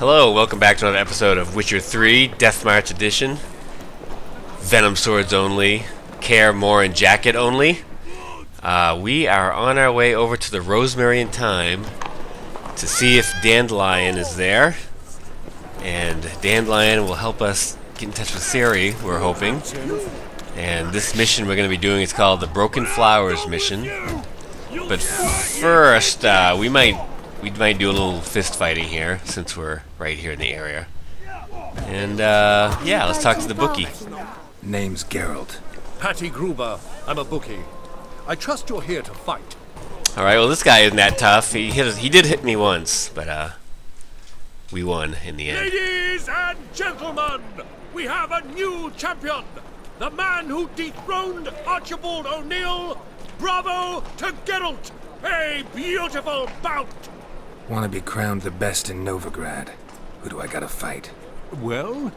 Hello, welcome back to another episode of Witcher 3, Deathmarch Edition. Venom Swords only, Care More and Jacket only. We are on our way over to the Rosemary and Thyme to see if Dandelion is there. And Dandelion will help us get in touch with Ciri, we're hoping. And this mission we're going to be doing is called the Broken Flowers mission. But first, we might do a little fist fighting here, since we're right here in the area. And, yeah, let's talk to the bookie. Name's Geralt. Patty Gruber. I'm a bookie. I trust you're here to fight. Alright, well this guy isn't that tough. He did hit me once, but, we won in the end. Ladies and gentlemen, we have a new champion. The man who dethroned Archibald O'Neill. Bravo to Geralt. A beautiful bout. Want to be crowned the best in Novigrad. Who do I gotta fight? Well,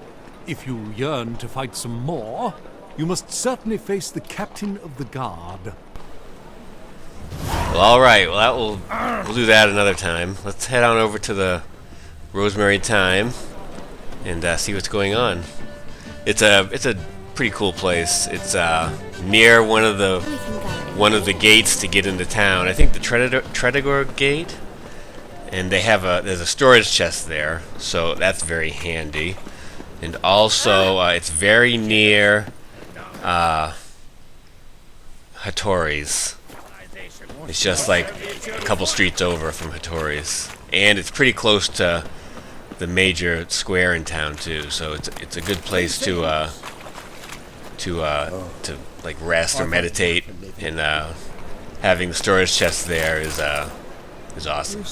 if you yearn to fight some more, you must certainly face the captain of the guard. Well, alright, well we'll do that another time. Let's head on over to the Rosemary and Thyme and see what's going on. It's a pretty cool place. It's near one of the gates to get into town. I think the Tredegor gate. And there's a storage chest there, so that's very handy. And also, it's very near Hattori's. It's just like a couple streets over from Hattori's, and it's pretty close to the major square in town too. So it's a good place to like rest or meditate, and having the storage chest there is awesome.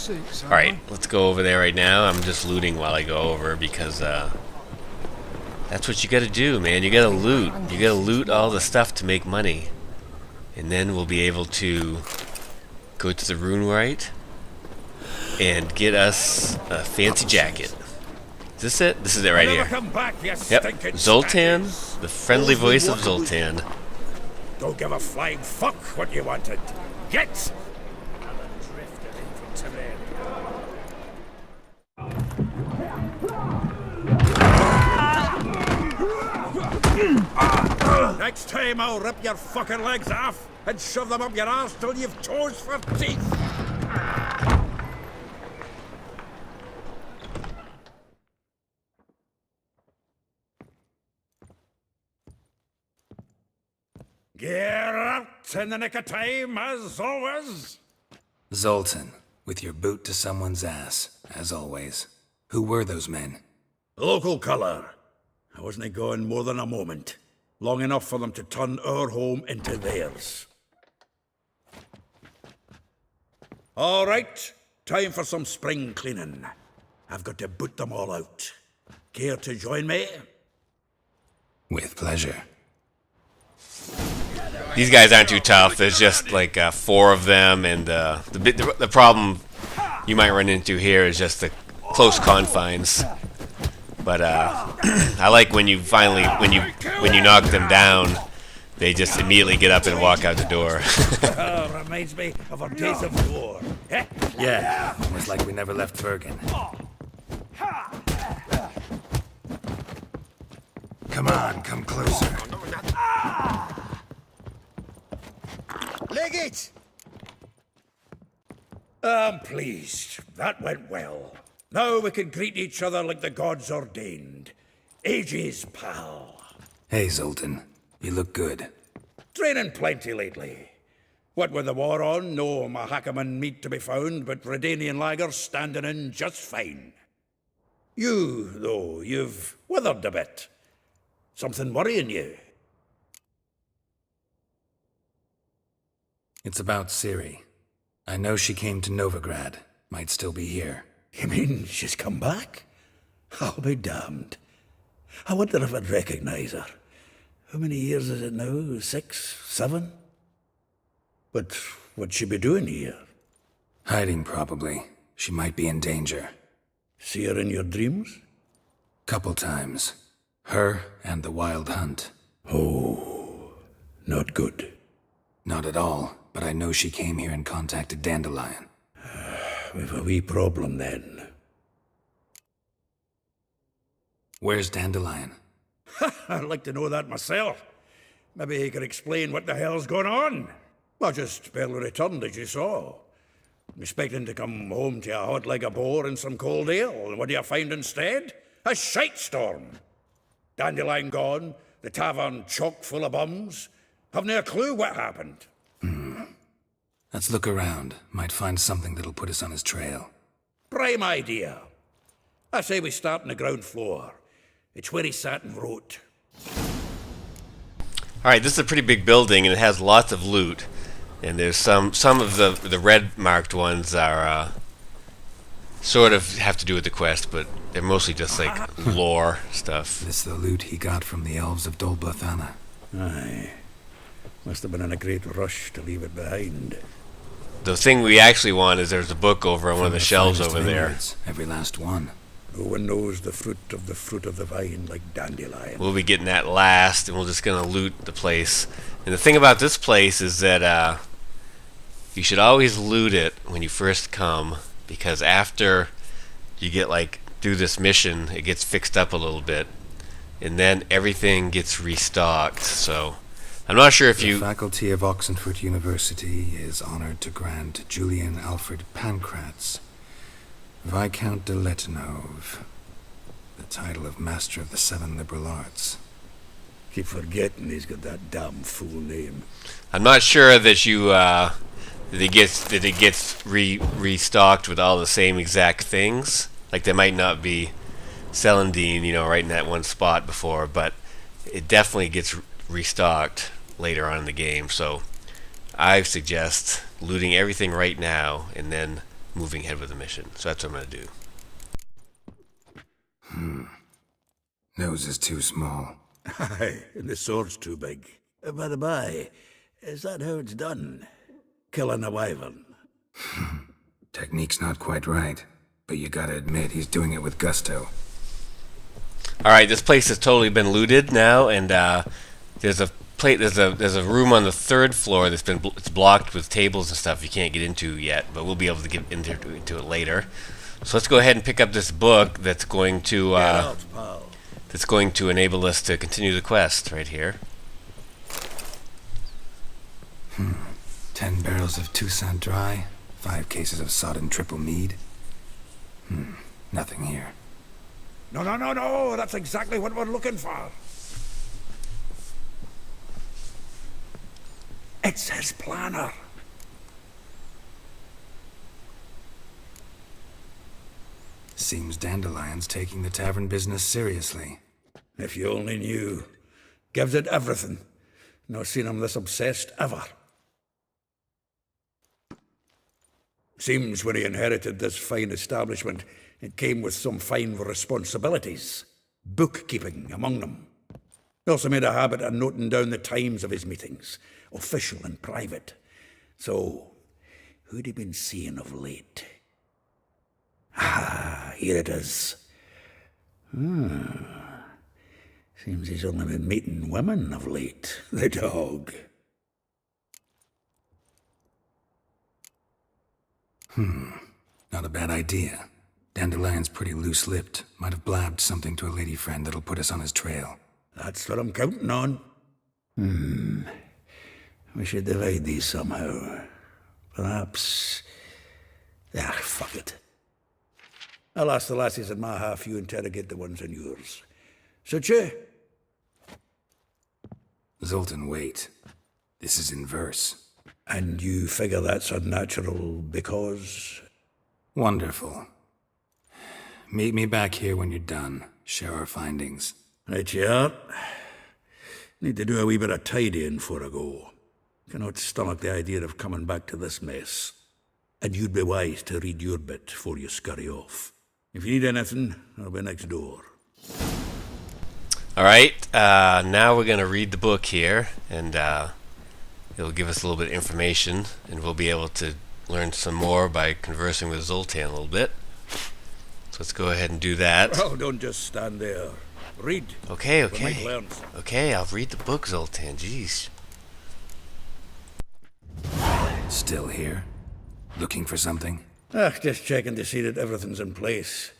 Alright, let's go over there right now. I'm just looting while I go over because that's what you gotta do, man. You gotta loot. You gotta loot all the stuff to make money. And then we'll be able to go to the Rune Right and get us a fancy jacket. Is this it? This is it right here. Yep, Zoltan, the friendly voice of Zoltan. Don't give a flying fuck what you wanted. Get! Next time I'll rip your fucking legs off and shove them up your arse till you've toes for teeth. Geralt in the nick of time, as always. Zoltan, with your boot to someone's ass, as always. Who were those men? Local colour. I wasn't gone more than a moment. Long enough for them to turn our home into theirs. All right, time for some spring cleaning. I've got to boot them all out. Care to join me? With pleasure. These guys aren't too tough. There's just like 4 of them, and the problem you might run into here is just the close confines. But I like when you finally when you knock them down, they just immediately get up and walk out the door. Reminds me of our days of war. Yeah, almost like we never left Bergen. Come on, come closer. Leg it! I'm pleased. That went well. Now we can greet each other like the gods ordained. Ages, pal. Hey, Zoltan. You look good. Training plenty lately. What with the war on, no Mahakaman meat to be found, but Redanian lagers standing in just fine. You, though, you've withered a bit. Something worrying you? It's about Ciri. I know she came to Novigrad. Might still be here. You mean she's come back? I'll be damned. I wonder if I'd recognize her. How many years is it now? 6, 7? But what'd she be doing here? Hiding, probably. She might be in danger. See her in your dreams? Couple times. Her and the Wild Hunt. Oh, not good. Not at all, but I know she came here and contacted Dandelion. We've a wee problem then. Where's Dandelion? I'd like to know that myself. Maybe he could explain what the hell's going on. I just barely returned, as you saw. I'm expecting to come home to a hot like a boar and some cold ale, and what do you find instead? A shite storm. Dandelion gone, the tavern chock full of bums. Haven't a clue what happened. Let's look around. Might find something that'll put us on his trail. Prime idea. I say we start on the ground floor. It's where he sat and wrote. Alright, this is a pretty big building and it has lots of loot. And there's some of the red marked ones are sort of have to do with the quest, but they're mostly just like lore stuff. This the loot he got from the elves of Dol Blathanna. Aye. Must have been in a great rush to leave it behind. The thing we actually want is there's a book over on one of the shelves over there. Vineyards, every last one. No one knows the fruit of the vine like Dandelion. We'll be getting that last, and we're just gonna loot the place. And the thing about this place is that you should always loot it when you first come, because after you get like through this mission, it gets fixed up a little bit, and then everything gets restocked. So I'm not sure if the you... faculty of Oxenford University is honored to grant Julian Alfred Pancratz, Viscount de Letenove, the title of Master of the Seven Liberal Arts. Keep forgetting he's got that damn full name. I'm not sure that you that it gets restocked with all the same exact things. Like they might not be Celandine, right in that one spot before, but it definitely gets restocked later on in the game. So I suggest looting everything right now and then moving ahead with the mission. So that's what I'm going to do. Nose is too small. Aye, and the sword's too big. By the by, is that how it's done? Killing a wyvern? Technique's not quite right, but you gotta admit he's doing it with gusto. Alright, this place has totally been looted now, and there's a room on the third floor it's blocked with tables and stuff you can't get into yet, but we'll be able to get into it later. So let's go ahead and pick up this book that's going to enable us to continue the quest right here. 10 barrels of Toussaint Dry, 5 cases of sodden triple mead. Nothing here. No, that's exactly what we're looking for. It's his planner. Seems Dandelion's taking the tavern business seriously. If you only knew. Gives it everything. Not seen him this obsessed ever. Seems when he inherited this fine establishment, it came with some fine responsibilities. Bookkeeping among them. He also made a habit of noting down the times of his meetings, official and private. So, who'd he been seeing of late? Ah, here it is. Seems he's only been meeting women of late, the dog. Not a bad idea. Dandelion's pretty loose-lipped. Might have blabbed something to a lady friend that'll put us on his trail. That's what I'm counting on. We should divide these somehow. Perhaps... fuck it. I'll ask the lassies in my half, you interrogate the ones in yours. Suit you? Zoltan, wait. This is in verse. And you figure that's unnatural because... Wonderful. Meet me back here when you're done. Share our findings. Right you are. Need to do a wee bit of tidying before I go. Cannot stomach the idea of coming back to this mess. And you'd be wise to read your bit before you scurry off. If you need anything, I'll be next door. Alright, now we're going to read the book here, and it'll give us a little bit of information, and we'll be able to learn some more by conversing with Zoltan a little bit. So let's go ahead and do that. Oh, don't just stand there. Read. Okay. We might learn something. Okay, I'll read the book, Zoltan. Jeez. Still here? Looking for something? Just checking to see that everything's in place.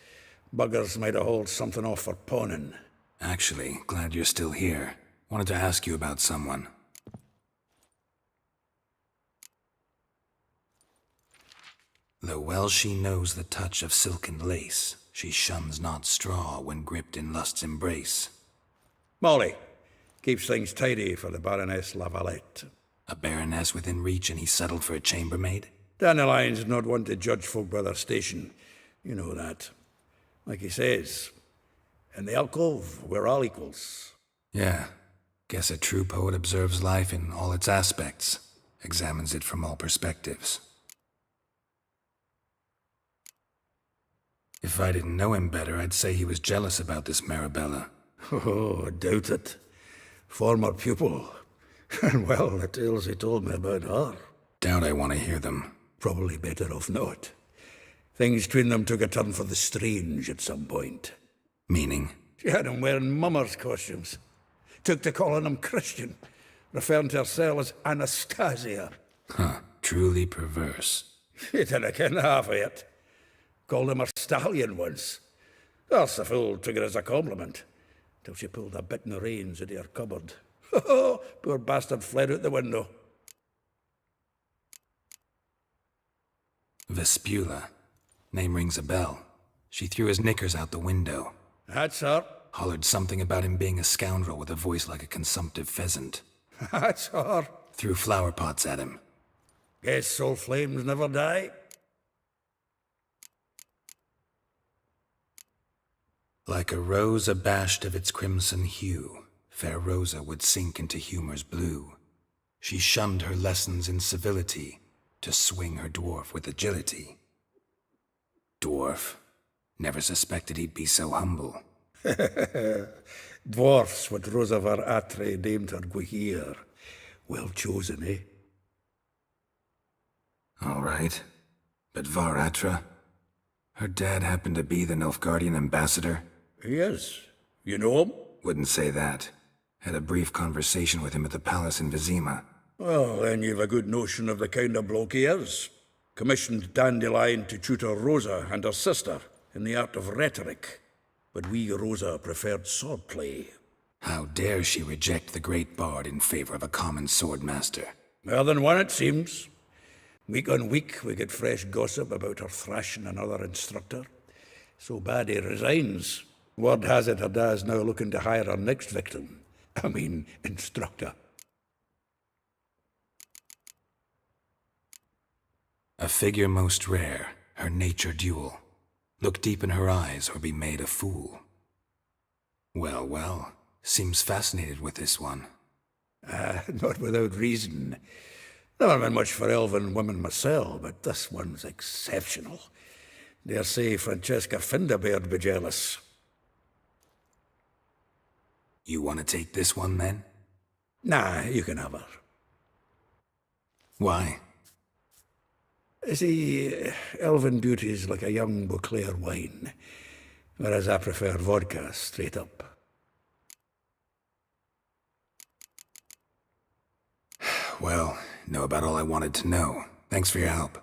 Buggers might have hauled something off for pawning. Actually, glad you're still here. Wanted to ask you about someone. Though well she knows the touch of silken lace, she shuns not straw when gripped in lust's embrace. Molly keeps things tidy for the Baroness Lavalette. A baroness within reach and he settled for a chambermaid? Dandelion's not one to judge folk by their station. You know that. Like he says, in the alcove, we're all equals. Yeah. Guess a true poet observes life in all its aspects, examines it from all perspectives. If I didn't know him better, I'd say he was jealous about this Marabella. Oh, doubt it. Former pupil. And well, the tales he told me about her. Doubt I want to hear them. Probably better off not. Things between them took a turn for the strange at some point. Meaning? She had him wearing mummers' costumes. Took to calling him Christian, referring to herself as Anastasia. Huh, truly perverse. He didn't ken half of it. Called him a stallion once. That's the fool took it as a compliment, till she pulled a bit in the reins into her cupboard. Poor bastard fled out the window. Vespula. Name rings a bell. She threw his knickers out the window. That's her. Hollered something about him being a scoundrel with a voice like a consumptive pheasant. That's her. Threw flower pots at him. Guess soul flames never die. Like a rose abashed of its crimson hue, fair Rosa would sink into humor's blue. She shunned her lessons in civility, to swing her dwarf with agility. Dwarf. Never suspected he'd be so humble. Dwarfs what Rosa var Atre named her Guihir. Well chosen, eh? All right. But Var Atra? Her dad happened to be the Nilfgaardian ambassador? He is. You know him? Wouldn't say that. Had a brief conversation with him at the palace in Vizima. Well, then you've a good notion of the kind of bloke he is. Commissioned Dandelion to tutor Rosa and her sister in the art of rhetoric. But we Rosa preferred swordplay. How dare she reject the great bard in favor of a common swordmaster? More than one, it seems. Week on week, we get fresh gossip about her thrashing another instructor. So bad he resigns. Word has it her dad's now looking to hire her next victim. I mean, instructor. A figure most rare, her nature dual. Look deep in her eyes or be made a fool. Well, well, seems fascinated with this one. Not without reason. Never been much for elven women myself, but this one's exceptional. Dare say Francesca Finderbeard be jealous. You want to take this one, then? Nah, you can have her. Why? See, elven beauty's like a young Beauclair wine, whereas I prefer vodka straight up. Well, know about all I wanted to know. Thanks for your help.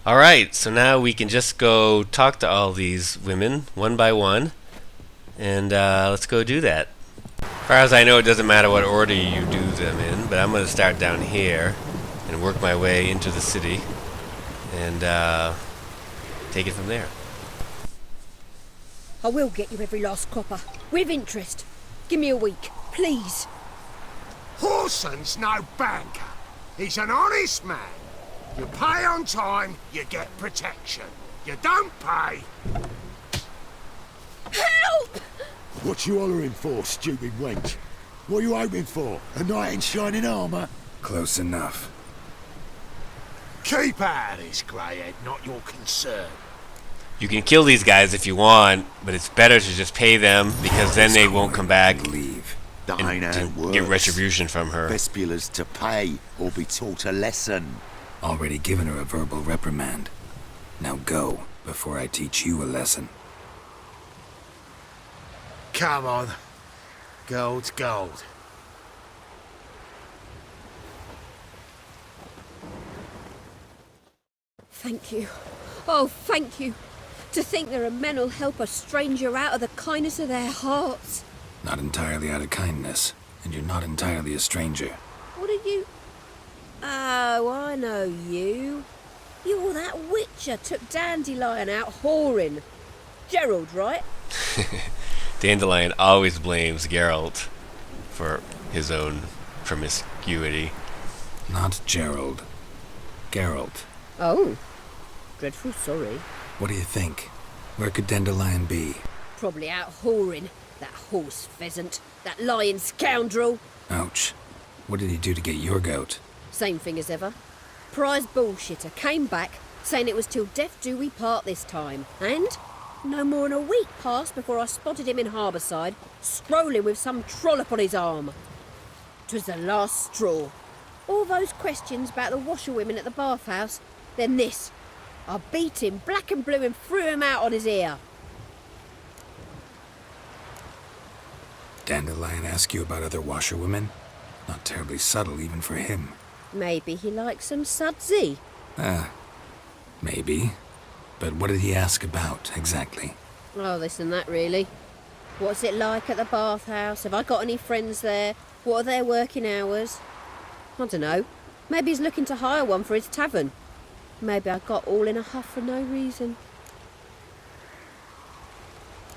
Alright, so now we can just go talk to all these women, one by one. And let's go do that. As far as I know, it doesn't matter what order you do them in, but I'm going to start down here and work my way into the city and take it from there. I will get you every last copper, with interest. Give me a week, please. Horson's no banker. He's an honest man. You pay on time, you get protection. You don't pay... Help! What you hollering for, stupid wench? What are you hoping for? A knight in shining armour? Close enough. Keep out of this, greyhead, not your concern. You can kill these guys if you want, but it's better to just pay them because then they won't come back Leave. That ain't how it and works. get retribution from her. Vespula's to pay or be taught a lesson. Already given her a verbal reprimand. Now go, before I teach you a lesson. Come on. Gold's gold. Thank you. Oh, thank you. To think there are men who'll help a stranger out of the kindness of their hearts. Not entirely out of kindness, and you're not entirely a stranger. What are you... Oh, I know you. You're that witcher took Dandelion out whoring. Geralt, right? Dandelion always blames Geralt for his own promiscuity. Not Gerald. Geralt. Oh. Dreadful sorry. What do you think? Where could Dandelion be? Probably out whoring. That horse pheasant. That lying scoundrel. Ouch. What did he do to get your goat? Same thing as ever. Prize bullshitter came back saying it was till death do we part this time. And no more than a week passed before I spotted him in Harbourside, strolling with some trollop on his arm. 'Twas the last straw. All those questions about the washerwomen at the bathhouse, then this. I beat him black and blue and threw him out on his ear. Dandelion ask you about other washerwomen? Not terribly subtle even for him. Maybe he likes some sudsy. Maybe. But what did he ask about, exactly? Oh, this and that, really. What's it like at the bathhouse? Have I got any friends there? What are their working hours? I don't know. Maybe he's looking to hire one for his tavern. Maybe I got all in a huff for no reason.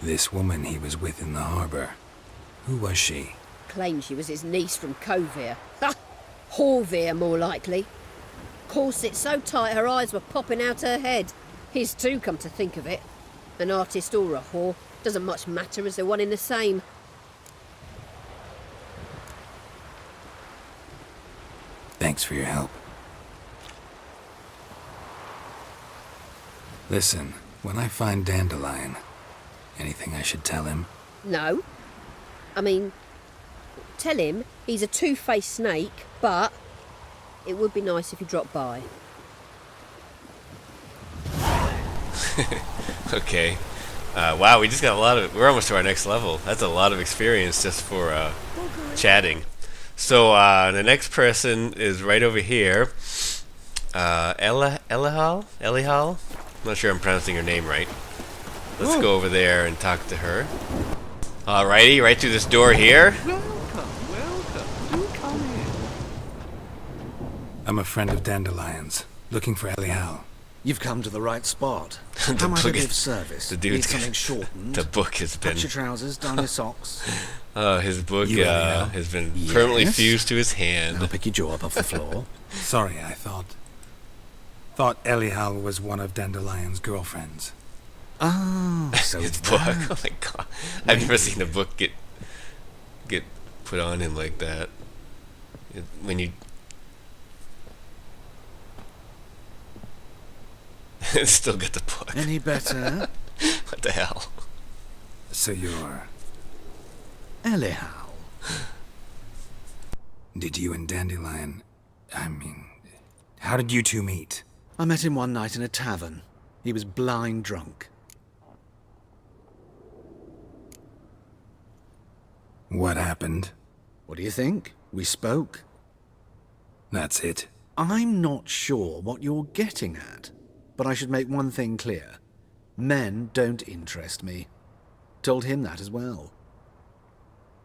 This woman he was with in the harbour. Who was she? Claimed she was his niece from Covere. Ha! Horvere, more likely. Corset so tight her eyes were popping out her head. His too, come to think of it. An artist or a whore. Doesn't much matter as they're one in the same. Thanks for your help. Listen, when I find Dandelion, anything I should tell him? No. I mean, tell him he's a two-faced snake, but it would be nice if he dropped by. Okay. Wow, we just got a lot of... We're almost to our next level. That's a lot of experience just for chatting. So the next person is right over here. Elihal? I'm not sure I'm pronouncing her name right. Let's go over there and talk to her. Alrighty, right through this door here. Welcome. Do come in. I'm a friend of Dandelion's, looking for Elihal. You've come to the right spot. The How might I book be is- of service? the dude's Need got- something shortened? The book has been... Patch your trousers, down your socks. his book You Elihal? has been permanently Yes? fused to his I'll hand. pick your jaw up off the floor. Sorry, I thought Elihal was one of Dandelion's girlfriends. Ah, so His it's book. that. Oh my god. I've never seen a book get put on him like that. When you... Still get the book. Any better? What the hell? So you're... Elihal. Did you and Dandelion... how did you two meet? I met him one night in a tavern. He was blind drunk. What happened? What do you think? We spoke. That's it. I'm not sure what you're getting at, but I should make one thing clear. Men don't interest me. Told him that as well.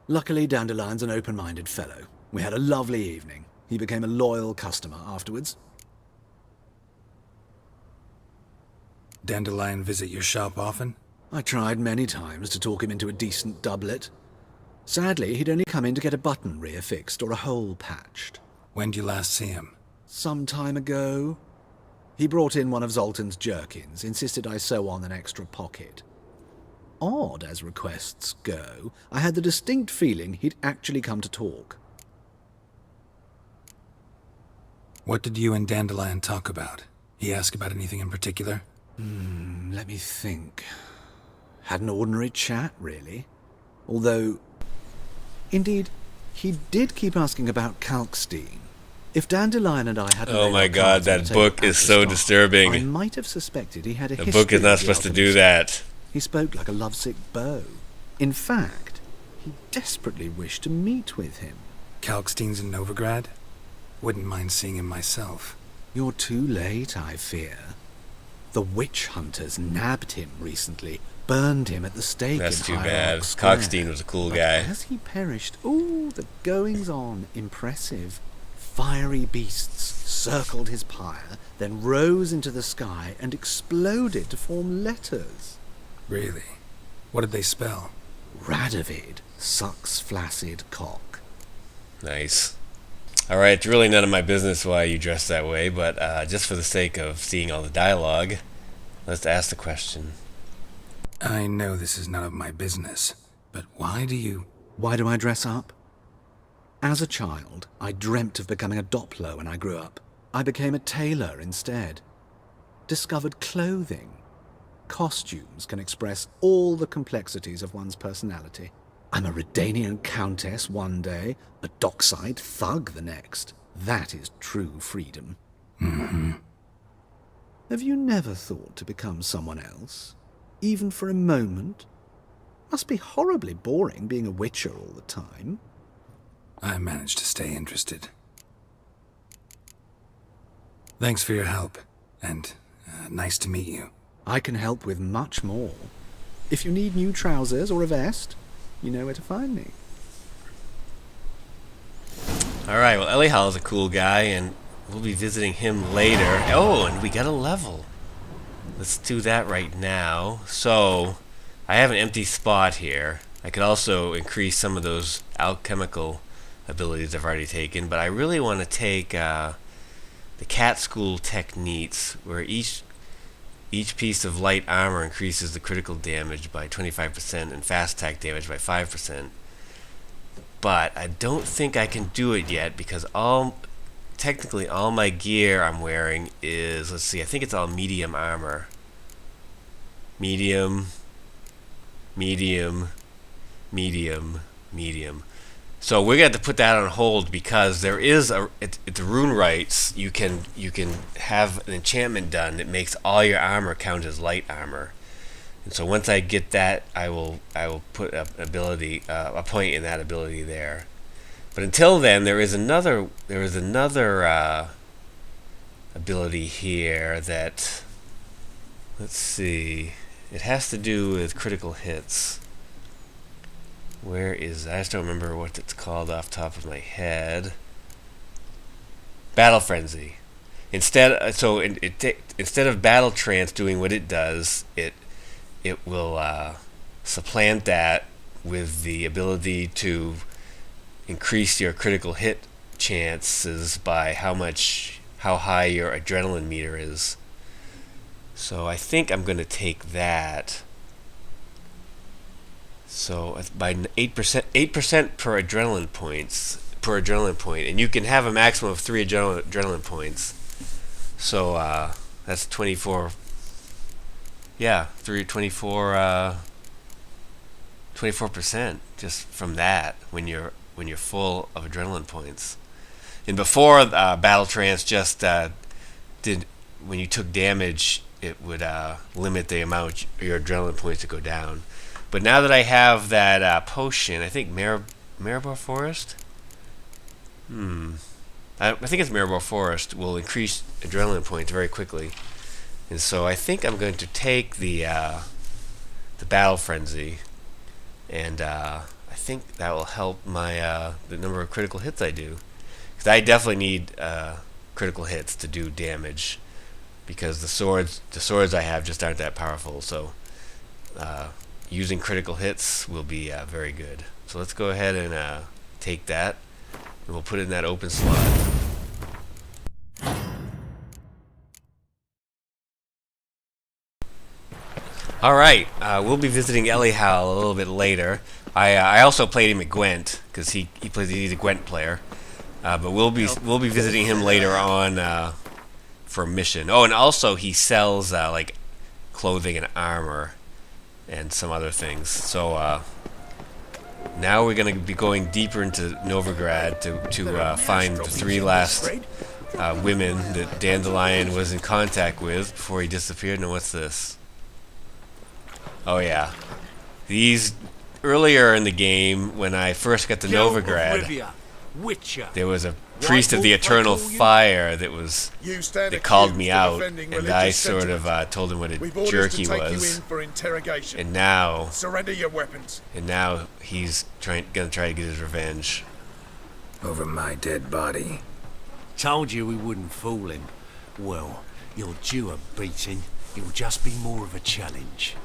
Luckily, Dandelion's an open-minded fellow. We had a lovely evening. He became a loyal customer afterwards. Dandelion visit your shop often? I tried many times to talk him into a decent doublet. Sadly, he'd only come in to get a button reaffixed or a hole patched. When'd you last see him? Some time ago. He brought in one of Zoltan's jerkins, insisted I sew on an extra pocket. Odd as requests go, I had the distinct feeling he'd actually come to talk. What did you and Dandelion talk about? He ask about anything in particular? Let me think. Had an ordinary chat, really. Although, indeed, he did keep asking about Kalkstein. If Dandelion and I hadn't... Oh laid my our god, cards on that the book table is at the so start, disturbing. I might have suspected he had a The history book is not with the supposed to do alchemist. that. He spoke like a lovesick beau. In fact, he desperately wished to meet with him. Kalkstein's in Novigrad? Wouldn't mind seeing him myself. You're too late, I fear. The witch hunters nabbed him recently, burned him at the stake. That's in too High bad. Rock Square. Cockstein was a cool But guy. as he perished, the goings-on, impressive. Fiery beasts circled his pyre, then rose into the sky and exploded to form letters. Really? What did they spell? Radovid sucks flaccid cock. Nice. Alright, it's really none of my business why you dress that way, but just for the sake of seeing all the dialogue, let's ask the question. I know this is none of my business, but why do you... Why do I dress up? As a child, I dreamt of becoming a Doppler when I grew up. I became a tailor instead. Discovered clothing. Costumes can express all the complexities of one's personality. I'm a Redanian countess one day, a dockside thug the next. That is true freedom. Mm-hmm. Have you never thought to become someone else? Even for a moment? Must be horribly boring being a witcher all the time. I managed to stay interested. Thanks for your help, and nice to meet you. I can help with much more. If you need new trousers or a vest, you know where to find me. Alright, well, Elihal is a cool guy, and we'll be visiting him later. Oh, and we got a level. Let's do that right now. So, I have an empty spot here. I could also increase some of those alchemical abilities I've already taken, but I really want to take the cat school techniques, where each piece of light armor increases the critical damage by 25% and fast attack damage by 5%. But I don't think I can do it yet because technically all my gear I'm wearing is, let's see, I think it's all medium armor. Medium, medium, medium, medium. So we're going to have to put that on hold because there is it's rune rights. You can have an enchantment done that makes all your armor count as light armor. And so once I get that, I will put a point in that ability there. But until then, there is another ability here that, let's see, it has to do with critical hits. Where is I just don't remember what it's called off the top of my head. Battle Frenzy. Instead of Battle Trance doing what it does, it will supplant that with the ability to increase your critical hit chances by how high your adrenaline meter is. So I think I'm going to take that. So by 8% per adrenaline point, and you can have a maximum of 3 adrenaline points. So that's 24. Yeah, 24% just from that when you're full of adrenaline points. And before Battle Trance just did, when you took damage, it would limit the amount your adrenaline points to go down. But now that I have that potion, I think Maribor Forest? I think it's Maribor Forest will increase adrenaline points very quickly. And so I think I'm going to take the Battle Frenzy, and I think that will help my the number of critical hits I do. Because I definitely need critical hits to do damage, because the swords I have just aren't that powerful. So using critical hits will be very good. So let's go ahead and take that, and we'll put it in that open slot. Alright, we'll be visiting Elihal a little bit later. I also played him at Gwent, because he's a Gwent player. But we'll be visiting him later on for a mission. Oh, and also he sells like clothing and armor and some other things. So now we're going to be going deeper into Novigrad to find the 3 last women that Dandelion was in contact with before he disappeared. Now what's this? Oh yeah, these earlier in the game when I first got to Novigrad, there was a priest of the eternal fire that called me out, and I sort of told him what a jerk he was. And now, surrender your weapons. And now he's gonna try to get his revenge. Over my dead body. Told you we wouldn't fool him. Well, you're due a beating. It'll just be more of a challenge.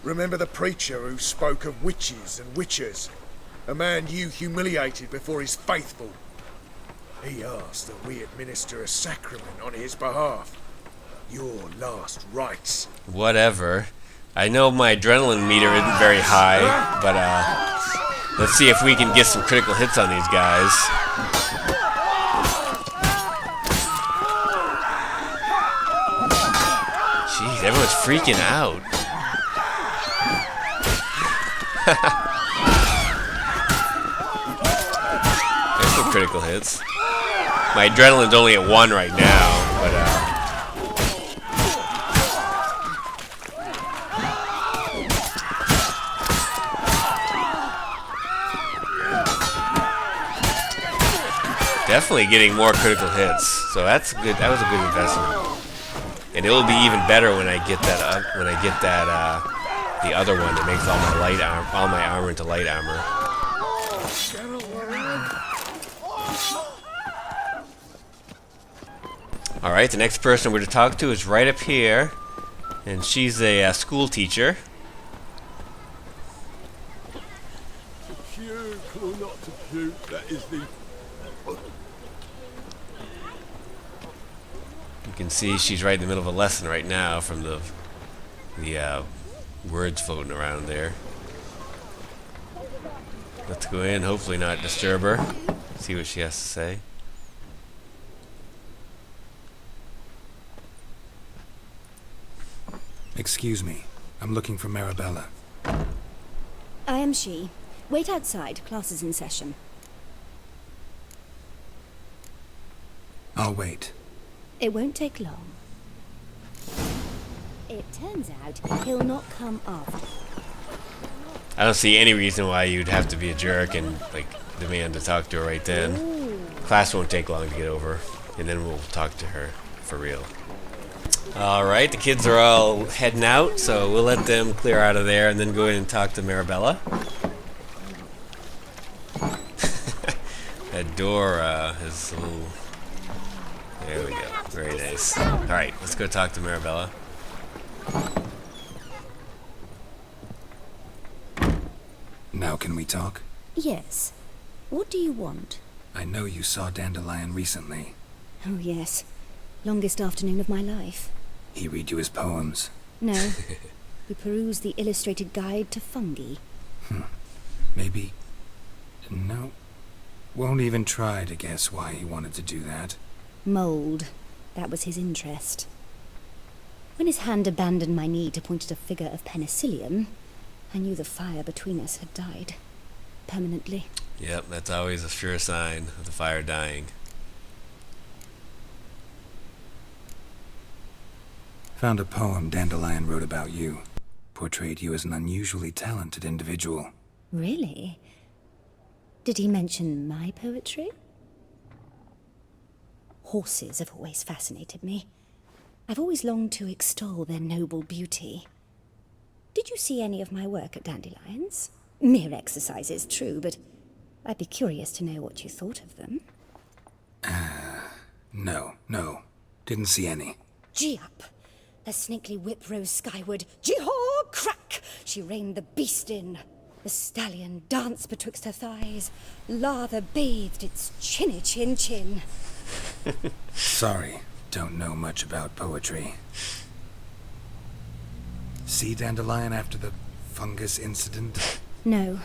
Remember the preacher who spoke of witches and witchers? A man you humiliated before his faithful. He asked that we administer a sacrament on his behalf. Your last rites. Whatever. I know my adrenaline meter isn't very high, but let's see if we can get some critical hits on these guys. Jeez, everyone's freaking out. There's some critical hits. My adrenaline's only at 1 right now, but definitely getting more critical hits. So that's good. That was a good investment. And it'll be even better when I get that. The other one that makes all my armor into light armor. All right, the next person we're to talk to is right up here, and she's a school teacher. You can see she's right in the middle of a lesson right now from the words floating around there. Let's go in, hopefully not disturb her. See what she has to say. Excuse me. I'm looking for Marabella. I am she. Wait outside. Class is in session. I'll wait. It won't take long. It turns out he'll not come after. I don't see any reason why you'd have to be a jerk and demand to talk to her right then. Ooh. Class won't take long to get over, and then we'll talk to her for real. Alright, the kids are all heading out, so we'll let them clear out of there and then go in and talk to Marabella. That door is a little... There we go. Very nice. Alright, let's go talk to Marabella. Now can we talk? Yes. What do you want? I know you saw Dandelion recently. Oh, yes. Longest afternoon of my life. He read you his poems? No. We perused the illustrated guide to fungi. Maybe... No. Won't even try to guess why he wanted to do that. Mold. That was his interest. When his hand abandoned my knee to point at a figure of penicillium, I knew the fire between us had died. Permanently. Yep, that's always a sure sign of the fire dying. Found a poem Dandelion wrote about you. Portrayed you as an unusually talented individual. Really? Did he mention my poetry? Horses have always fascinated me. I've always longed to extol their noble beauty. Did you see any of my work at Dandelion's? Mere exercises, true, but I'd be curious to know what you thought of them. No. Didn't see any. Gee up! The snakely whip rose skyward. Gee-haw! Crack! She reined the beast in. The stallion danced betwixt her thighs. Lather bathed its chinny chin. Sorry, don't know much about poetry. See Dandelion after the fungus incident? No.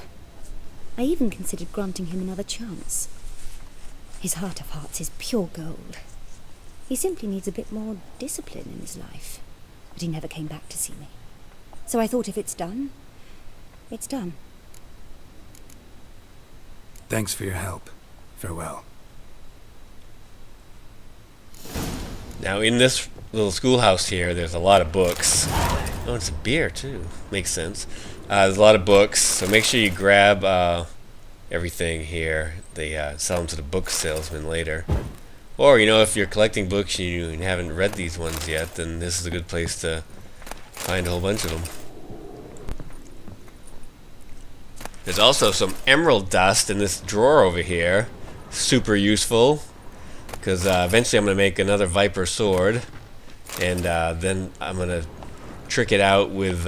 I even considered granting him another chance. His heart of hearts is pure gold. He simply needs a bit more discipline in his life. But he never came back to see me. So I thought if it's done, it's done. Thanks for your help. Farewell. Now, in this little schoolhouse here, there's a lot of books. Oh, it's a beer, too. Makes sense. There's a lot of books, so make sure you grab everything here. They sell them to the book salesman later. Or, you know, if you're collecting books and you haven't read these ones yet, then this is a good place to find a whole bunch of them. There's also some emerald dust in this drawer over here. Super useful, because eventually I'm going to make another viper sword, and then I'm going to trick it out with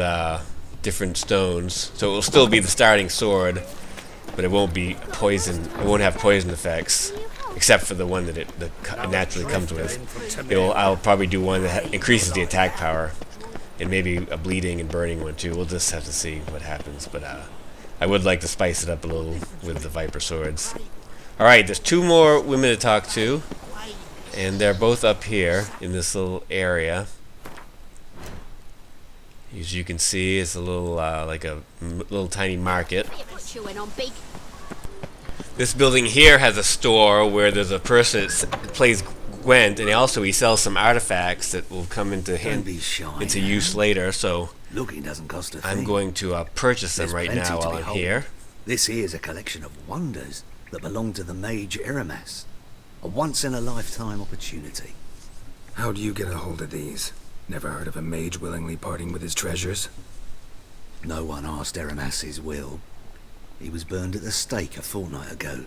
different stones, so it will still be the starting sword, but it won't be poison. It won't have poison effects, except for the one that it naturally comes with. I'll probably do one that increases the attack power, and maybe a bleeding and burning one too. We'll just have to see what happens, but I would like to spice it up a little with the viper swords. Alright, there's two more women to talk to, and they're both up here in this little area. As you can see, it's a little like a little tiny market. This building here has a store where there's a person that plays Gwent, and he sells some artifacts that will come into use later. So Looking doesn't cost a thing. I'm going to purchase them right now while I'm here. This here is a collection of wonders that belong to the mage Eramas. A once-in-a-lifetime opportunity. How do you get a hold of these? Never heard of a mage willingly parting with his treasures? No one asked Eramas his will. He was burned at the stake a fortnight ago.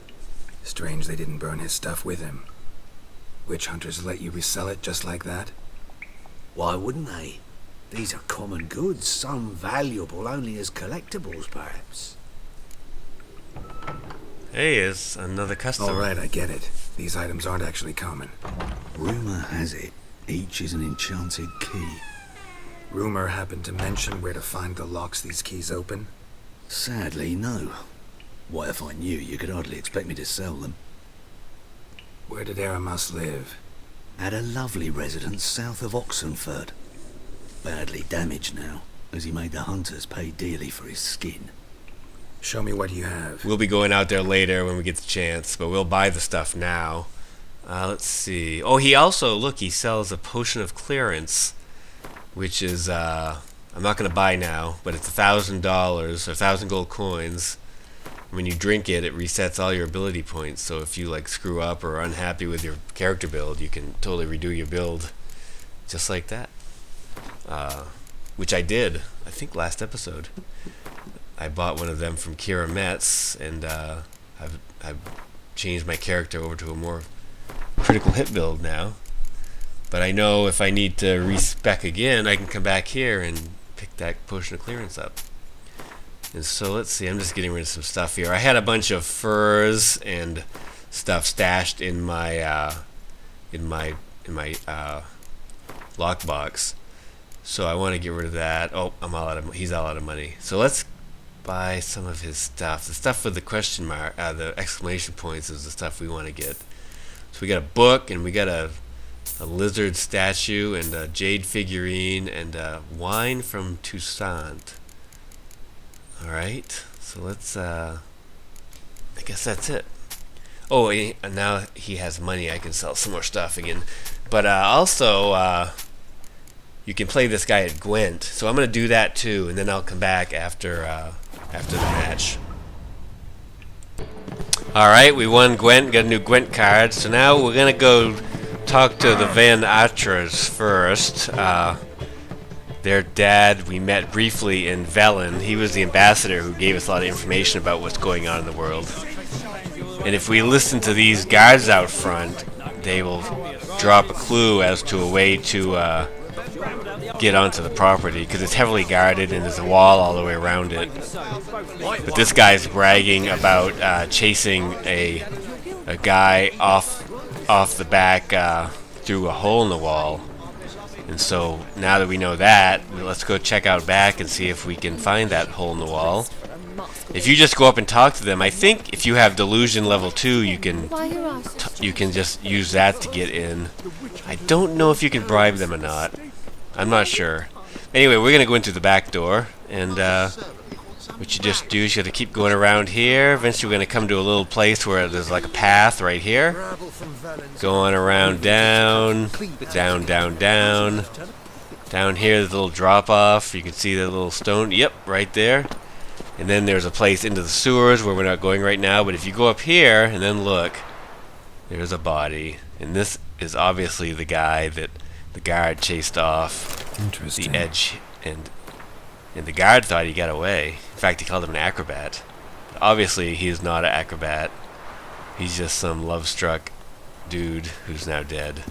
Strange they didn't burn his stuff with him. Witch hunters let you resell it just like that? Why wouldn't they? These are common goods, some valuable only as collectibles, perhaps. Hey, it's another customer. Alright, I get it. These items aren't actually common. Rumor has it, each is an enchanted key. Rumor happened to mention where to find the locks these keys open? Sadly, no. What if I knew? You could hardly expect me to sell them. Where did Eramas live? At a lovely residence south of Oxenford. Badly damaged now, as he made the hunters pay dearly for his skin. Show me what you have. We'll be going out there later when we get the chance, but we'll buy the stuff now. Let's see. Oh, he sells a potion of clearance, which is, I'm not going to buy now, but it's $1,000, or 1,000 gold coins. When you drink it, it resets all your ability points, so if you, like, screw up or are unhappy with your character build, you can totally redo your build, just like that. Which I did, I think, last episode. I bought one of them from Kira Metz, and I've changed my character over to a more critical hit build now. But I know if I need to respec again, I can come back here and pick that potion of clearance up. And so let's see, I'm just getting rid of some stuff here. I had a bunch of furs and stuff stashed in my lockbox. So I want to get rid of that. Oh, he's all out of money. So let's buy some of his stuff. The stuff with the question mark, the exclamation points is the stuff we want to get. So we got a book, and we got a lizard statue, and a jade figurine, and wine from Toussaint. Alright, so let's, I guess that's it. Oh, and now he has money, I can sell some more stuff again. But also, you can play this guy at Gwent, so I'm going to do that too, and then I'll come back after the match. Alright, we won Gwent, got a new Gwent card, so now we're going to go talk to the Van Atras first. Their dad, we met briefly in Velen. He was the ambassador who gave us a lot of information about what's going on in the world. And if we listen to these guards out front, they will drop a clue as to a way to get onto the property, because it's heavily guarded and there's a wall all the way around it. But this guy's bragging about chasing a guy off the back through a hole in the wall. And so now that we know that, let's go check out back and see if we can find that hole in the wall. If you just go up and talk to them, I think if you have delusion level 2, you can just use that to get in. I don't know if you can bribe them or not. I'm not sure. Anyway, we're gonna go into the back door, and what you just do is you gotta keep going around here. Eventually we're gonna come to a little place where there's like a path right here. Going around down. Down here there's a little drop off. You can see the little stone. Yep, right there. And then there's a place into the sewers where we're not going right now, but if you go up here and then look, there's a body. And this is obviously the guy that the guard chased off Interesting. the edge, and the guard thought he got away. In fact, he called him an acrobat. But obviously, he is not an acrobat. He's just some love-struck dude who's now dead.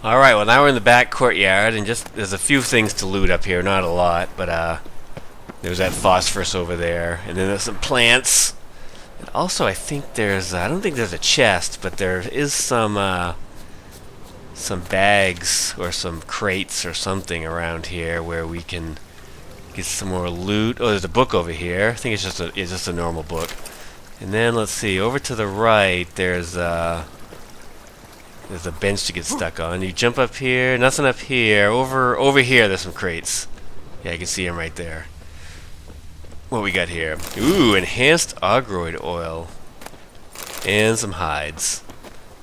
Alright, well now we're in the back courtyard, and just there's a few things to loot up here, not a lot, but there's that phosphorus over there, and then there's some plants. And also, I think there's I don't think there's a chest, but there is some bags or some crates or something around here where we can get some more loot. Oh, there's a book over here. I think it's just a normal book. And then let's see, over to the right there's a bench to get stuck on. You jump up here, nothing up here. Over here there's some crates. Yeah, you can see them right there. What we got here? Ooh, enhanced agroid oil. And some hides.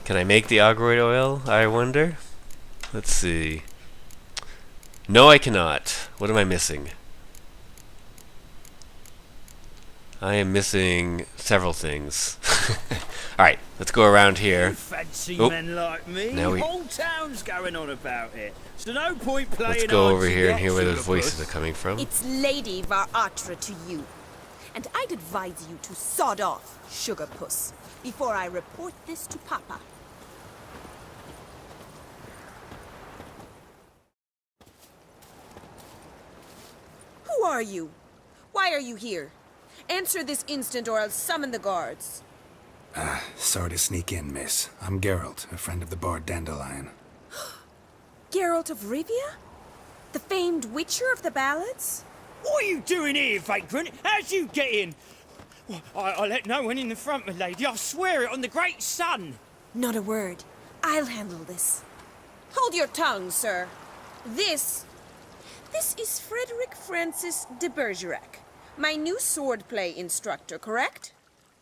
Can I make the agroid oil, I wonder? Let's see. No, I cannot. What am I missing? I am missing several things. Alright, let's go around here. Fancy Oh, men like me. now we- Whole town's going on about it. So no point playing. Let's go hard over to here and get, hear where those sugar voices puss. are coming from. It's Lady Varatra to you. And I'd advise you to sod off, sugar puss, before I report this to Papa. Who are you? Why are you here? Answer this instant or I'll summon the guards. Sorry to sneak in, miss. I'm Geralt, a friend of the bard Dandelion. Geralt of Rivia? The famed witcher of the ballads? What are you doing here, vagrant? How'd you get in? Well, I let no one in the front, my lady. I swear it on the great sun. Not a word. I'll handle this. Hold your tongue, sir. This is Frederick Francis de Bergerac, my new swordplay instructor, correct?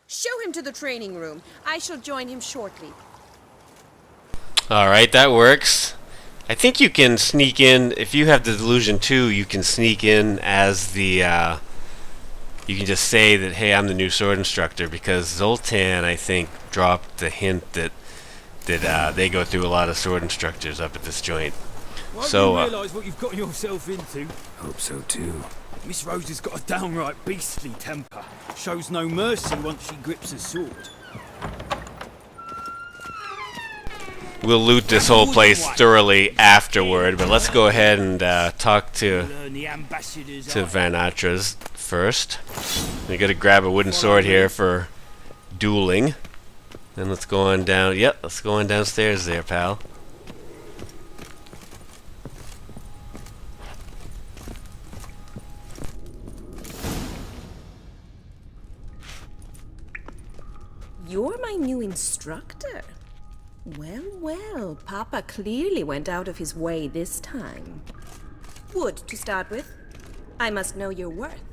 Show him to the training room. I shall join him shortly. Alright, that works. I think you can sneak in, if you have the delusion too, you can sneak in as the, you can just say that, hey, I'm the new sword instructor, because Zoltan, I think, dropped the hint that they go through a lot of sword instructors up at this joint. Won't So, you realise what you've got yourself into? Hope so too. Miss Rose has got a downright beastly temper. Shows no mercy once she grips a sword. We'll loot this whole place thoroughly afterward, but let's go ahead and talk to Learn the ambassador's Van Atras first. We gotta grab a wooden sword here for dueling. Then let's go on down. Yep, let's go on downstairs there, pal. You're my new instructor? Well, well, Papa clearly went out of his way this time. Wood, to start with. I must know your worth.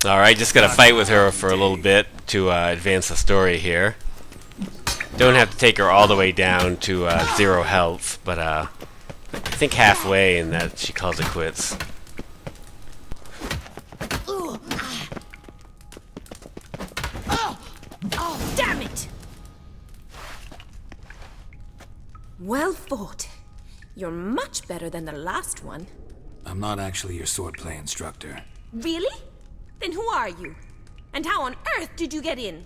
Alright, just gotta fight with her for a little bit to advance the story here. Don't have to take her all the way down to 0 health, but I think halfway and that she calls it quits. Oh, damn it! Well fought. You're much better than the last one. I'm not actually your swordplay instructor. Really? Then who are you? And how on earth did you get in?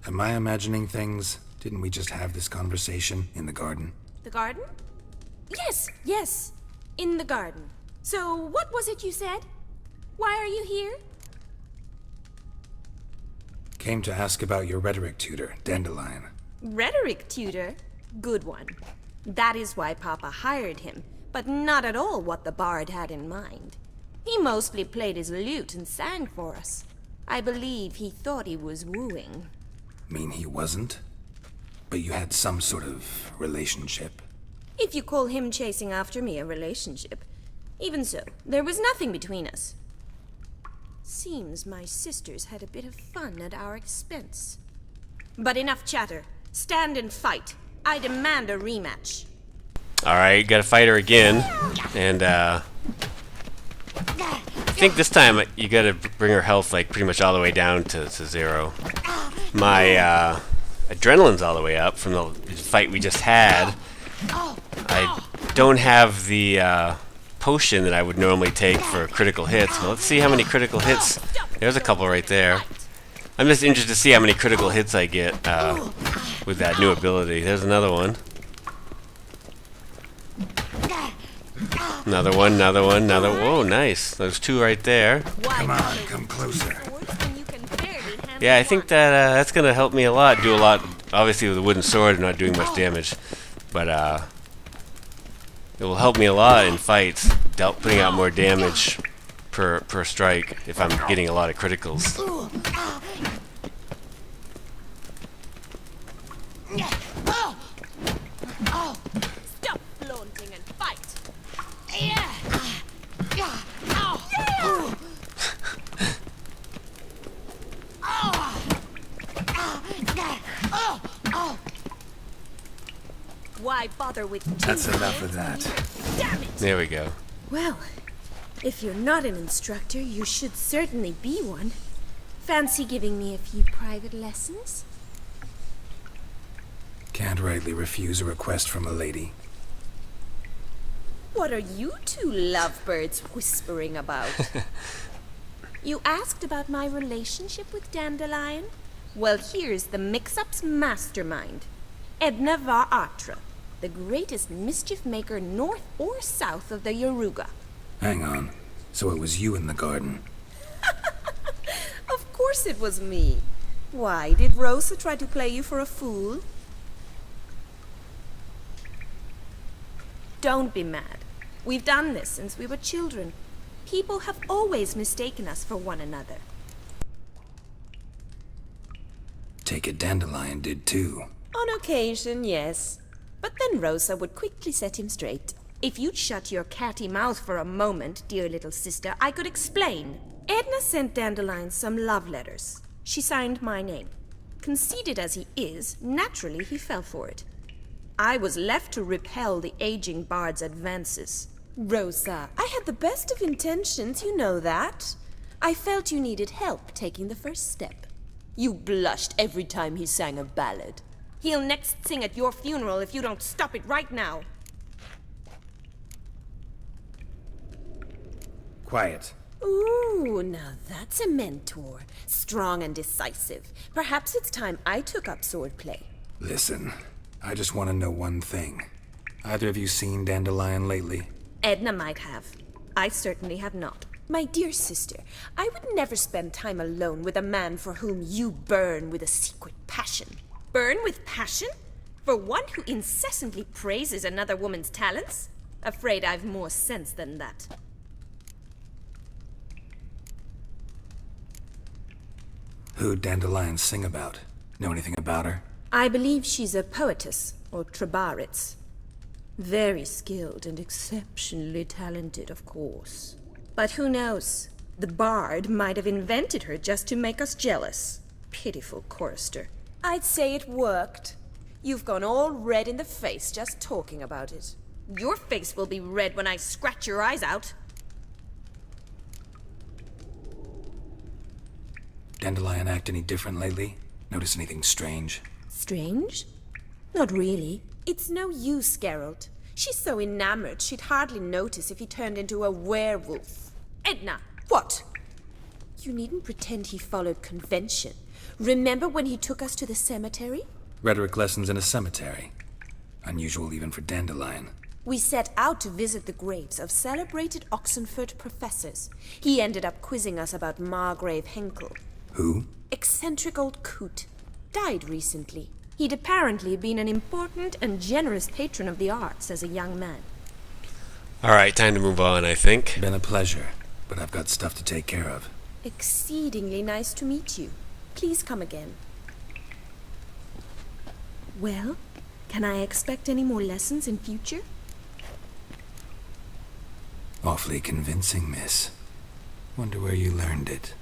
Am I imagining things? Didn't we just have this conversation in the garden? The garden? Yes, yes. In the garden. So, what was it you said? Why are you here? Came to ask about your rhetoric tutor, Dandelion. Rhetoric tutor? Good one. That is why Papa hired him, but not at all what the bard had in mind. He mostly played his lute and sang for us. I believe he thought he was wooing. Mean he wasn't? But you had some sort of relationship. If you call him chasing after me a relationship. Even so, there was nothing between us. Seems my sisters had a bit of fun at our expense. But enough chatter. Stand and fight. I demand a rematch. Alright, gotta fight her again. And, I think this time you gotta bring her health, like, pretty much all the way down to 0. My, adrenaline's all the way up from the fight we just had. I don't have the, potion that I would normally take for critical hits. Well, let's see how many critical hits. There's a couple right there. I'm just interested to see how many critical hits I get with that new ability. There's another one. Another one, another one, another. Whoa, nice. There's 2 right there. Come on, come closer. Yeah, I think that that's gonna help me a lot. Do a lot. Obviously, with a wooden sword, I'm not doing much damage, but it will help me a lot in fights, putting out more damage per strike if I'm getting a lot of criticals. Stop flaunting and fight. Why bother with two That's enough of that. Damn it! There we go. Well, if you're not an instructor, you should certainly be one. Fancy giving me a few private lessons? Can't rightly refuse a request from a lady. What are you two lovebirds whispering about? You asked about my relationship with Dandelion? Well, here's the mix-up's mastermind. Edna Va Atra, the greatest mischief maker north or south of the Yaruga. Hang on. So it was you in the garden? Of course it was me. Why, did Rosa try to play you for a fool? Don't be mad. We've done this since we were children. People have always mistaken us for one another. Take it Dandelion did too. On occasion, yes. But then Rosa would quickly set him straight. If you'd shut your catty mouth for a moment, dear little sister, I could explain. Edna sent Dandelion some love letters. She signed my name. Conceited as he is, naturally he fell for it. I was left to repel the aging bard's advances. Rosa, I had the best of intentions, you know that. I felt you needed help taking the first step. You blushed every time he sang a ballad. He'll next sing at your funeral if you don't stop it right now. Quiet. Ooh, now that's a mentor. Strong and decisive. Perhaps it's time I took up swordplay. Listen, I just want to know one thing. Either of you seen Dandelion lately? Edna might have. I certainly have not. My dear sister, I would never spend time alone with a man for whom you burn with a secret passion. Burn with passion? For one who incessantly praises another woman's talents? Afraid I've more sense than that. Who'd Dandelion sing about? Know anything about her? I believe she's a poetess, or trabaritz. Very skilled and exceptionally talented, of course. But who knows? The bard might have invented her just to make us jealous. Pitiful chorister. I'd say it worked. You've gone all red in the face just talking about it. Your face will be red when I scratch your eyes out. Dandelion act any different lately? Notice anything strange? Strange? Not really. It's no use, Geralt. She's so enamored she'd hardly notice if he turned into a werewolf. Edna! What? You needn't pretend he followed convention. Remember when he took us to the cemetery? Rhetoric lessons in a cemetery. Unusual even for Dandelion. We set out to visit the graves of celebrated Oxenford professors. He ended up quizzing us about Margrave Henkel. Who? Eccentric old coot. Died recently. He'd apparently been an important and generous patron of the arts as a young man. Alright, time to move on, I think. Been a pleasure, but I've got stuff to take care of. Exceedingly nice to meet you. Please come again. Well, can I expect any more lessons in future? Awfully convincing, miss. Wonder where you learned it.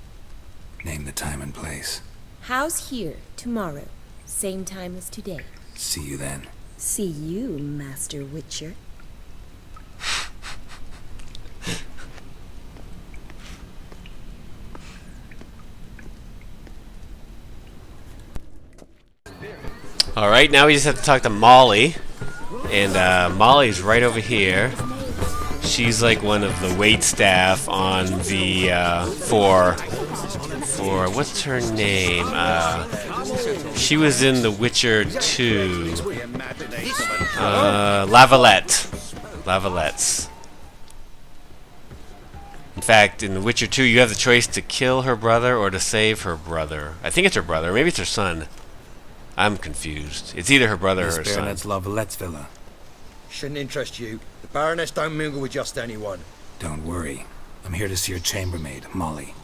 Name the time and place. How's here, tomorrow? Same time as today. See you then. See you, Master Witcher. Alright, now we just have to talk to Molly. And Molly's right over here. She's like one of the wait staff on the, for what's her name? She was in The Witcher 2. Lavalettes. In fact, in The Witcher 2, you have the choice to kill her brother or to save her brother. I think it's her brother. Maybe it's her son. I'm confused. It's either her brother or her son. Baronet's Lavalettes villa. Shouldn't interest you. The Baroness don't mingle with just anyone. Don't worry. I'm here to see your chambermaid, Molly.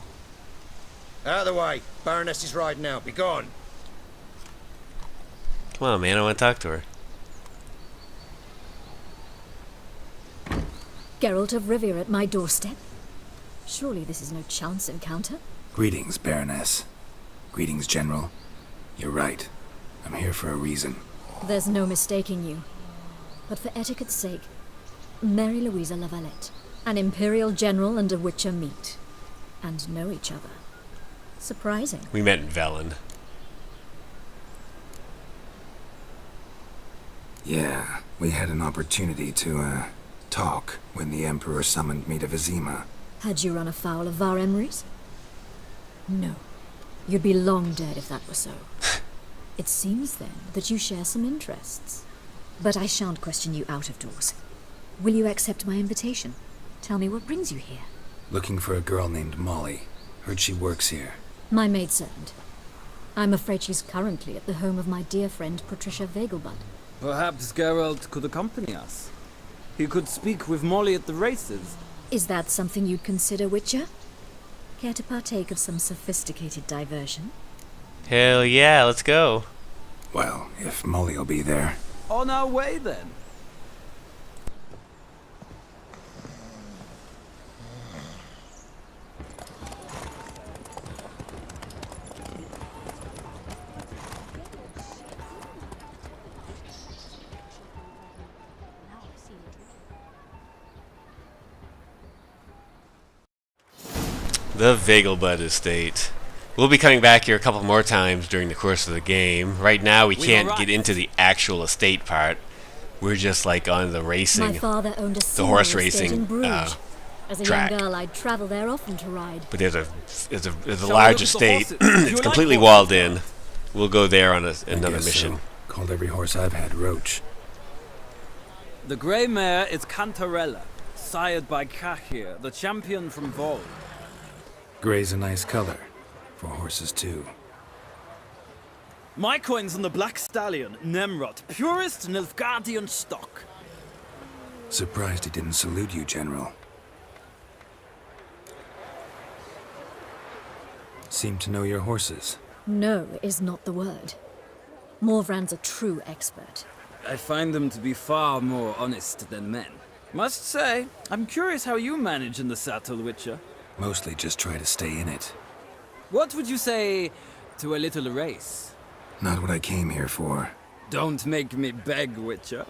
Out of the way. Baroness is riding out. Be gone. Come on, man. I want to talk to her. Geralt of Rivia at my doorstep? Surely this is no chance encounter? Greetings, Baroness. Greetings, General. You're right. I'm here for a reason. There's no mistaking you. But for etiquette's sake, Mary Louisa Lavalette, an Imperial General and a Witcher meet. And know each other. Surprising. We met in Velen. Yeah, we had an opportunity to, talk when the Emperor summoned me to Vizima. Had you run afoul of Var Emrys? No. You'd be long dead if that were so. It seems, then, that you share some interests. But I shan't question you out of doors. Will you accept my invitation? Tell me what brings you here. Looking for a girl named Molly. Heard she works here. My maidservant. I'm afraid she's currently at the home of my dear friend Patricia Vegelbud. Perhaps Geralt could accompany us. He could speak with Molly at the races. Is that something you'd consider, Witcher? Care to partake of some sophisticated diversion? Hell yeah, let's go. Well, if Molly'll be there. On our way, then. The Vegelbud Estate. We'll be coming back here a couple more times during the course of the game. Right now, we can't get into the actual estate part. We're just like on the racing, My father owned a the horse similar estate in racing Bruges. As a track. young girl, I'd travel there often to ride. But there's a large estate. It's completely walled in. We'll go there on another mission. So. Called every horse I've had Roach. The grey mare is Cantarella, sired by Cahir, the champion from Vol. Gray's a nice color. For horses, too. My coin's on the Black Stallion, Nemrod, purest Nilfgaardian stock. Surprised he didn't salute you, General. Seem to know your horses. No is not the word. Morvran's a true expert. I find them to be far more honest than men. Must say, I'm curious how you manage in the saddle, Witcher. Mostly just try to stay in it. What would you say to a little race? Not what I came here for. Don't make me beg, Witcher.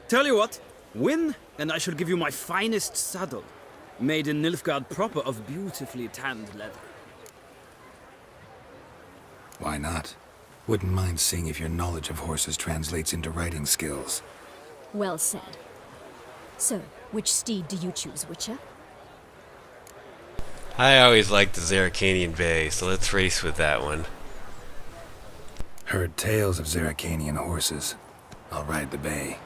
Tell you what, win, and I shall give you my finest saddle, made in Nilfgaard proper of beautifully tanned leather. Why not? Wouldn't mind seeing if your knowledge of horses translates into riding skills. Well said. So, which steed do you choose, Witcher? I always liked the Zerrikanian Bay, so let's race with that one. Heard tales of Zerrikanian horses. I'll ride the bay.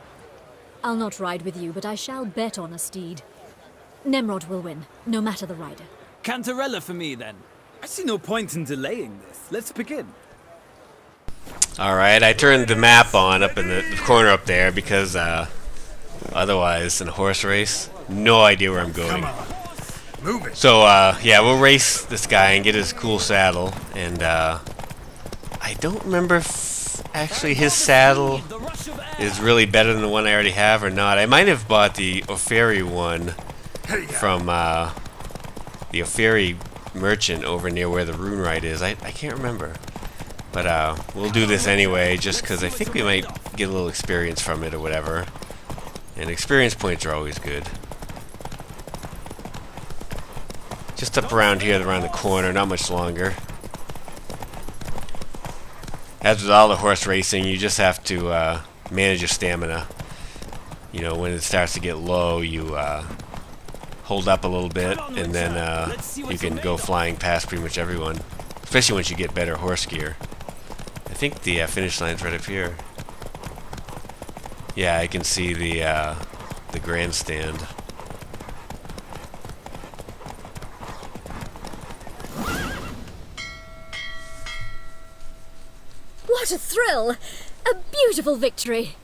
I'll not ride with you, but I shall bet on a steed. Nemrod will win, no matter the rider. Cantarella for me, then. I see no point in delaying this. Let's begin. Alright, I turned the map on up in the corner up there because, otherwise, in a horse race, no idea where I'm going. Move it. So, yeah, we'll race this guy and get his cool saddle. And, I don't remember if actually his saddle is really better than the one I already have or not. I might have bought the Ofiri one from the Ofiri merchant over near where the rune rite is. I can't remember. But we'll do this anyway, just because I think we might get a little experience from it or whatever. And experience points are always good. Just up around here, around the corner, not much longer. As with all the horse racing, you just have to manage your stamina. You know, when it starts to get low, you hold up a little bit, and then you can go flying past pretty much everyone. Especially once you get better horse gear. I think the finish line's right up here. Yeah, I can see the grandstand. What a thrill! A beautiful victory!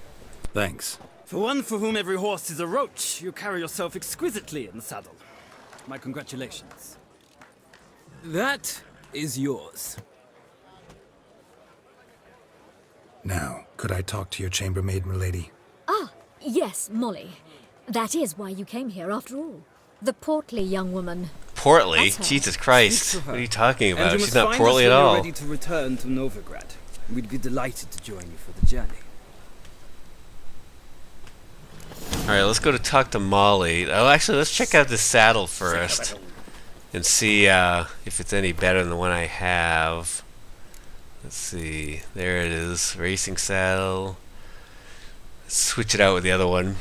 Thanks. For one for whom every horse is a roach, you carry yourself exquisitely in the saddle. My congratulations. That is yours. Now, could I talk to your chambermaid, milady? Ah, yes, Molly. That is why you came here after all. The portly young woman. Portly? That's her. Jesus Christ. What are you talking And about? you She's must not find portly us at when you're all. ready to return to Novigrad. We'd be delighted to join you for the journey. Alright, let's go to talk to Molly. Oh, actually, let's check out this saddle first. And see if it's any better than the one I have. Let's see. There it is. Racing saddle. Let's switch it out with the other one.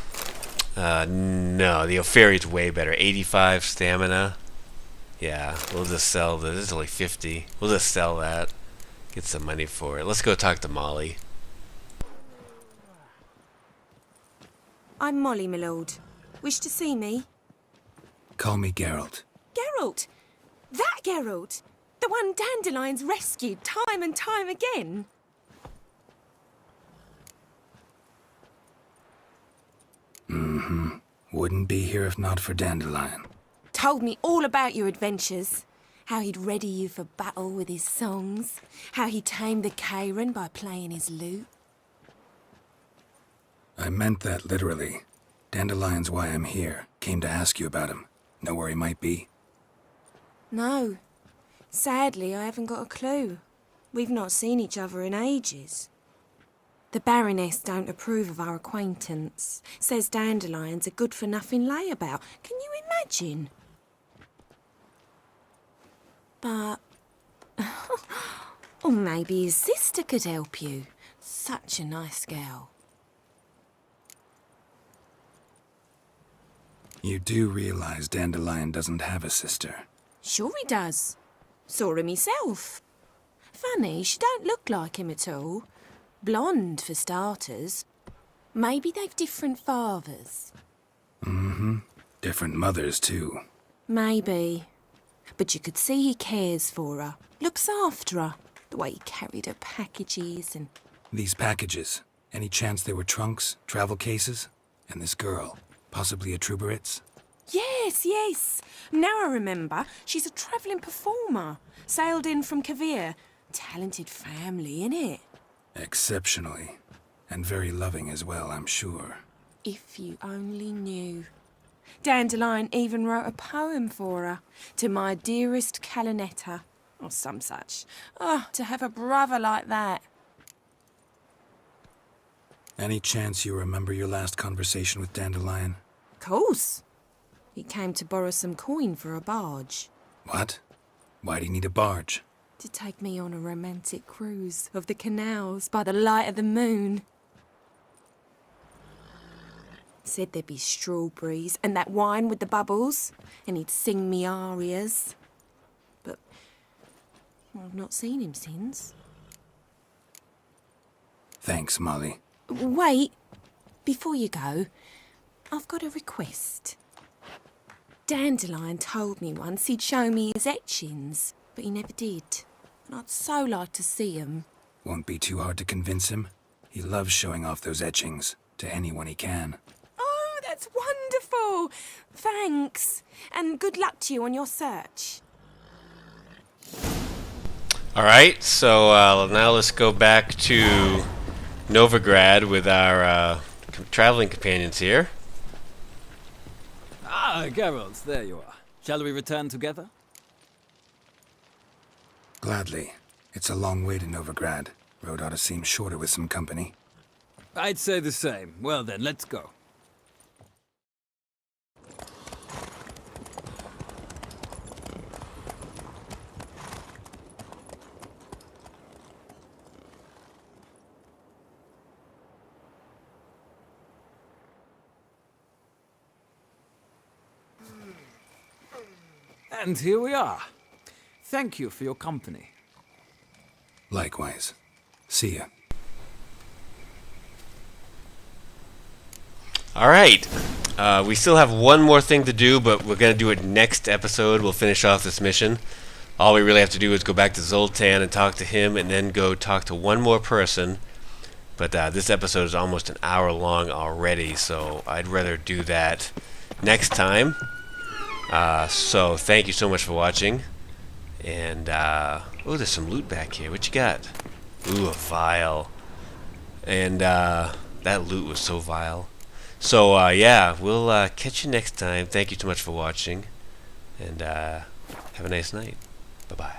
No, the Ofiri's way better. 85 stamina. Yeah, we'll just sell this. This is only 50. We'll just sell that. Get some money for it. Let's go talk to Molly. I'm Molly, my lord. Wish to see me? Call me Geralt. Geralt! That Geralt! The one Dandelion's rescued time and time again! Mm-hmm. Wouldn't be here if not for Dandelion. Told me all about your adventures. How he'd ready you for battle with his songs. How he tamed the Karen by playing his lute. I meant that literally. Dandelion's why I'm here. Came to ask you about him. Know where he might be? No. Sadly, I haven't got a clue. We've not seen each other in ages. The Baroness don't approve of our acquaintance. Says Dandelion's a good-for-nothing layabout. Can you imagine? But... or maybe his sister could help you. Such a nice girl. You do realize Dandelion doesn't have a sister. Sure he does. Saw him himself. Funny, she don't look like him at all. Blonde, for starters. Maybe they've different fathers. Mm-hmm. Different mothers, too. Maybe. But you could see he cares for her. Looks after her. The way he carried her packages and... These packages. Any chance they were trunks, travel cases? And this girl, possibly a Truberitz? Yes, yes. Now I remember. She's a travelling performer. Sailed in from Kavir. Talented family, innit? Exceptionally. And very loving as well, I'm sure. If you only knew. Dandelion even wrote a poem for her. To my dearest Calinetta. Or some such. Oh, to have a brother like that. Any chance you remember your last conversation with Dandelion? Course. He came to borrow some coin for a barge. What? Why do you need a barge? To take me on a romantic cruise of the canals by the light of the moon. Said there'd be strawberries and that wine with the bubbles, and he'd sing me arias. But I've not seen him since. Thanks, Molly. Wait, before you go, I've got a request. Dandelion told me once he'd show me his etchings, but he never did. And I'd so like to see 'em. Won't be too hard to convince him. He loves showing off those etchings to anyone he can. Oh, that's wonderful! Thanks, and good luck to you on your search. Alright, so now let's go back to Novigrad with our traveling companions here. Ah, Geralt, there you are. Shall we return together? Gladly. It's a long way to Novigrad. Road ought to seem shorter with some company. I'd say the same. Well then, let's go. And here we are. Thank you for your company. Likewise. See ya. Alright, we still have one more thing to do, but we're going to do it next episode. We'll finish off this mission. All we really have to do is go back to Zoltan and talk to him, and then go talk to one more person. But this episode is almost an hour long already, so I'd rather do that next time. So thank you so much for watching. And, oh, there's some loot back here. What you got? Ooh, a vial. And, that loot was so vile. So, yeah, we'll catch you next time. Thank you so much for watching. And, have a nice night. Bye-bye.